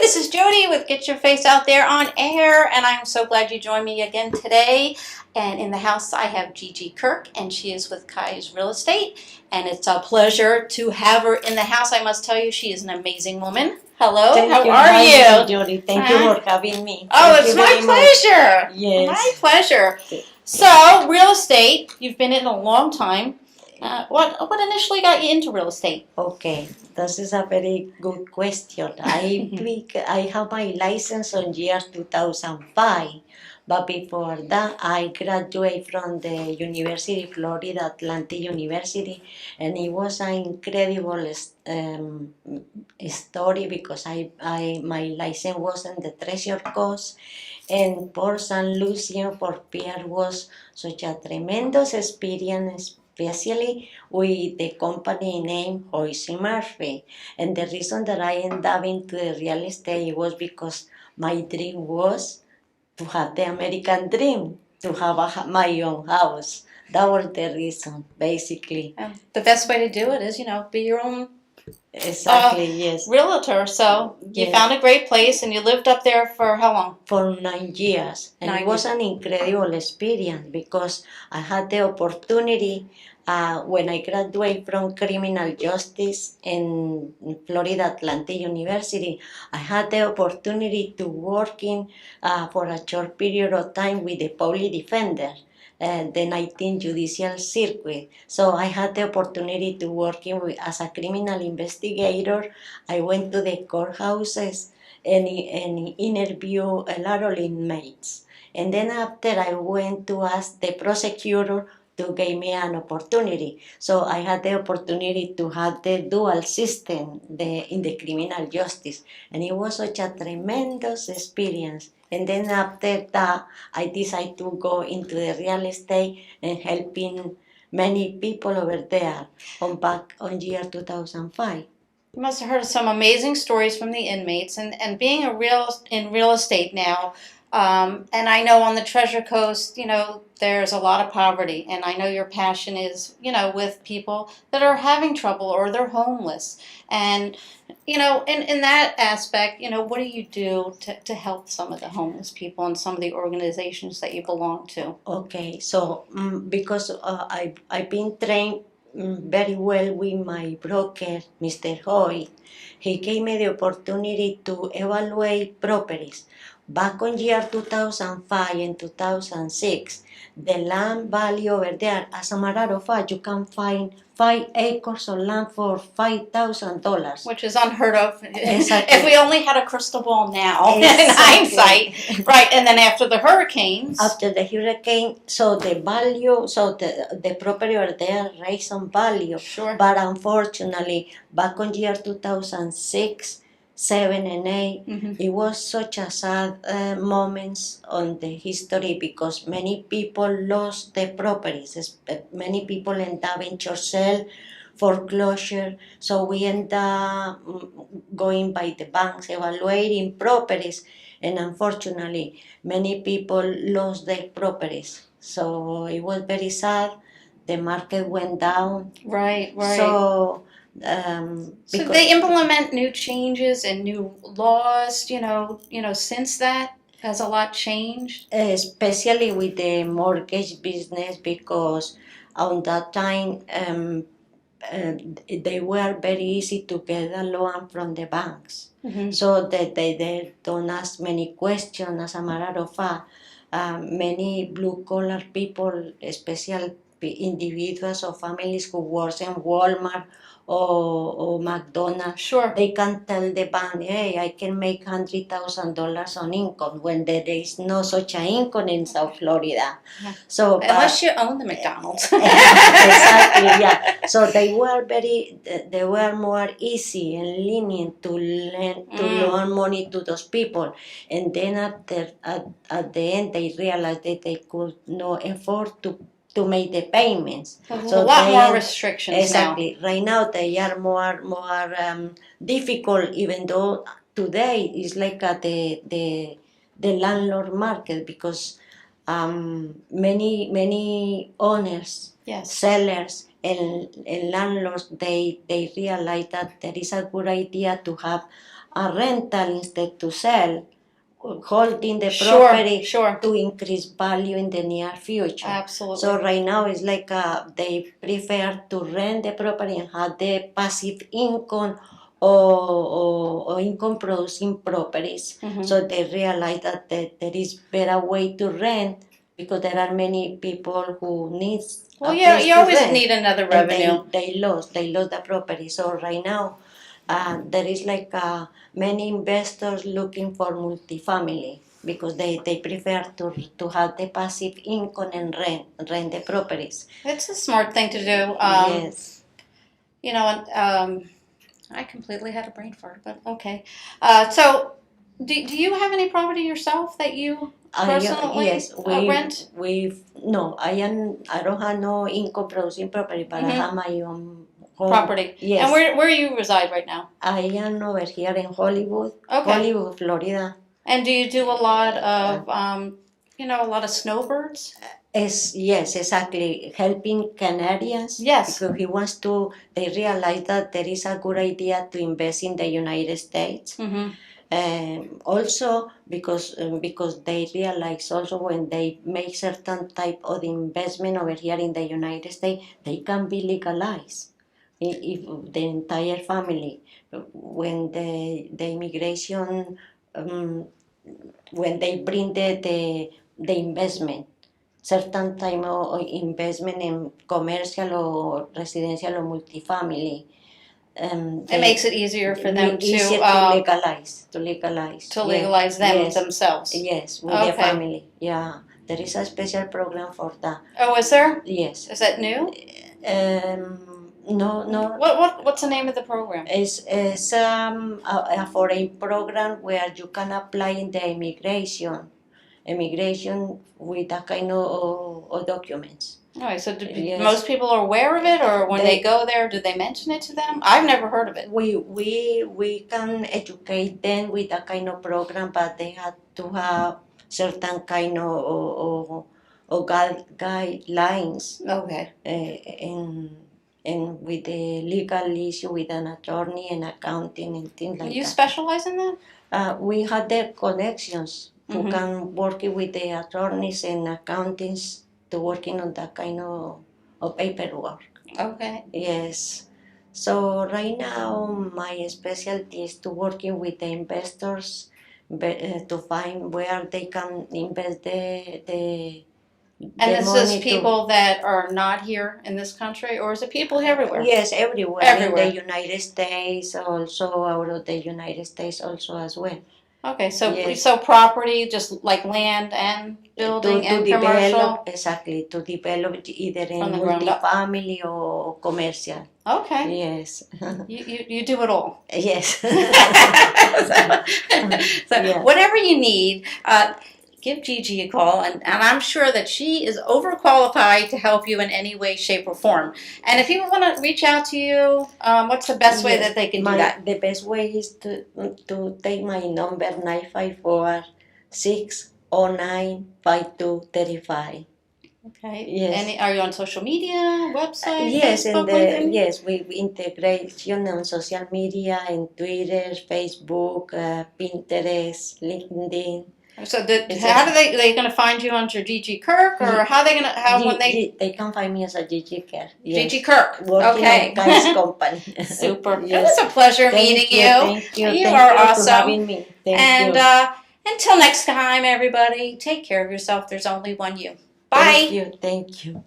this is Jody with Get Your Face Out There on Air, and I'm so glad you joined me again today. And in the house, I have Gigi Kirk, and she is with Kai's Real Estate, and it's a pleasure to have her in the house. I must tell you, she is an amazing woman. Hello, Thank how you. are Hi, you? Jody. Thank you for having me. Oh, Thank it's you my very much. pleasure. Yes. My pleasure. So, real estate, you've been in a long time. What initially got you into real estate? Okay, this is a very good question. I have my license on year 2005, but before that I graduated from the University of Florida, Atlantic University, and it was an incredible story because my license was on the Treasure Coast, and Port St. Lucie for Pierre was such a tremendous experience, especially with the company name Hoyce Murphy. And the reason that I ended up into the real estate was because my dream was to have the American dream, to have my own house. That was the reason, basically. The best way to do it is, be your own Exactly, yes. realtor. So you Yes. found a great place, and you lived up there for how long? For 9 years. And it was an incredible experience because I had the opportunity when I graduated from criminal justice in Florida Atlantic University. I had the opportunity to work for a short period of time with the public defender. The 19th Judicial Circuit. So I had the opportunity to work as a criminal investigator. I went to the courthouses and interview a lot of inmates. And then after I went to ask the prosecutor to give me an opportunity. So I had the opportunity to have the dual system in the criminal justice. And it was such a tremendous experience. And then after that, I decided to go into the real estate and helping many people over there back on year 2005. You must have heard some amazing stories from the inmates, and being in real estate now. And I know on the Treasure Coast, there's a lot of poverty, and I know your passion is, with people that are having trouble or they're homeless. And, in that aspect, what do you do to help some of the homeless people and some of the organizations that you belong to? Okay, so because I've been trained very well with my broker, Mr. Hoy, he gave me the opportunity to evaluate properties. Back on year 2005 and 2006, the land value over there, as a matter of fact, you can find 5 acres of land for $5,000. Which is unheard of. Exactly. If we only had a crystal ball now, Exactly. in hindsight. Right, and then after the hurricanes. After the hurricane, so the value, so the property over there raised some value. Sure. But unfortunately, back on year 2006, 7 and 8, it was such a sad moments on the history because many people lost their properties. Many people end up in sale, foreclosure. So we end up going by the banks, evaluating properties, and unfortunately, many people lost their properties. So it was very sad. The market went down. Right. So So they implement new changes and new laws, since that. Has a lot changed? Especially with the mortgage business because on that time they were very easy to get a loan from the banks. So that they don't ask many questions. As a matter of fact, many blue-collar people, especially individuals or families who work in Walmart or McDonald's, Sure. they can tell the bank, hey, I can make $100,000 on income when there is no such an income in South Florida. So unless you own the McDonald's. Exactly, yeah. So they were more easy and lenient to loan money to those people. And then at the end, they realized that they could not afford to make the payments. So a lot more restrictions exactly. Now. Right now, they are more difficult, even though today is like the landlord market because many owners, yes, sellers, and landlords, they realize that there is a good idea to have a rental instead to sell, holding the Sure, property sure. to increase value in the near future. Absolutely. So right now it's like they prefer to rent the property and have the passive income or income producing properties. Mhm. So they realize that there is better way to rent because there are many people who needs Well, a yeah, place you to always rent. need another And revenue. they lost the property. So right now there is like many investors looking for multifamily because they prefer to have the passive income and rent the properties. It's a smart thing to do. Yes. You know, I completely had a brain fart, but okay. So, do you have any property yourself that you personally Yes, rent? I don't have no income producing property, but I Mhm. have my own home. Property. Yes. And where you reside right now? I am over here in Hollywood, Okay. Florida. And do you do a lot of a lot of snowbirds? Yes, exactly. Helping Canadians. Yes. Because they realize that there is a good idea to invest in the United States. Mm-hmm. Also because they realize also when they make certain type of investment over here in the United States, they can be legalized. If the entire family, when the immigration, when they bring the investment, certain time of investment in commercial or residential or multifamily. It makes it easier for them easier to legalize. to Yeah. legalize them Yes. themselves. Yes, with the Okay. family. Yeah, there is a special program for that. Oh, is there? Yes. Is that new? No. What's the name of the program? It's a foreign program where you can apply in the immigration with that kind of documents. All right, so Yes. most people are aware of it, or when they go there, do they mention it to them? I've never heard of it. We can educate them with that kind of program, but they have to have certain kind of guidelines. Okay. And with the legal issue with an attorney and accounting and things like You that. specialize in that? We had the connections who Mhm. can work with the attorneys and accountants to working on that kind of paperwork. Okay. Yes. So right now my specialty is to working with the investors to find where they can invest And the is money this people that are not here in this country, or is it people everywhere? Yes, everywhere. Everywhere. In the United States, also out of the United States also as well. Okay, so Yes. so property, just like land and building to and develop, commercial. exactly, to develop either in From the ground up. multifamily or commercial. Okay. Yes. You do it all. Yes. So Yeah. whatever you need, give Gigi a call, and I'm sure that she is overqualified to help you in any way, shape, or form. And if people want to reach out to you, what's the best way that they can do that? The best way is to take my number 954-609-5235. Okay. Yes. And are you on social media, website, Yes, Facebook, and LinkedIn? yes, we integration on social media in Twitter, Facebook, Pinterest, LinkedIn. So how do they going to find you under Gigi Kirk, or how are they going to when they can find me as a Gigi Kirk. Yes. Gigi Kirk? Working Okay. on Guy's company. Super. Yes. It was a pleasure meeting you. Thank you. You Thank are you awesome. for having me. Thank you. Until next time, everybody, take care of yourself. There's only one you. Bye. Thank you.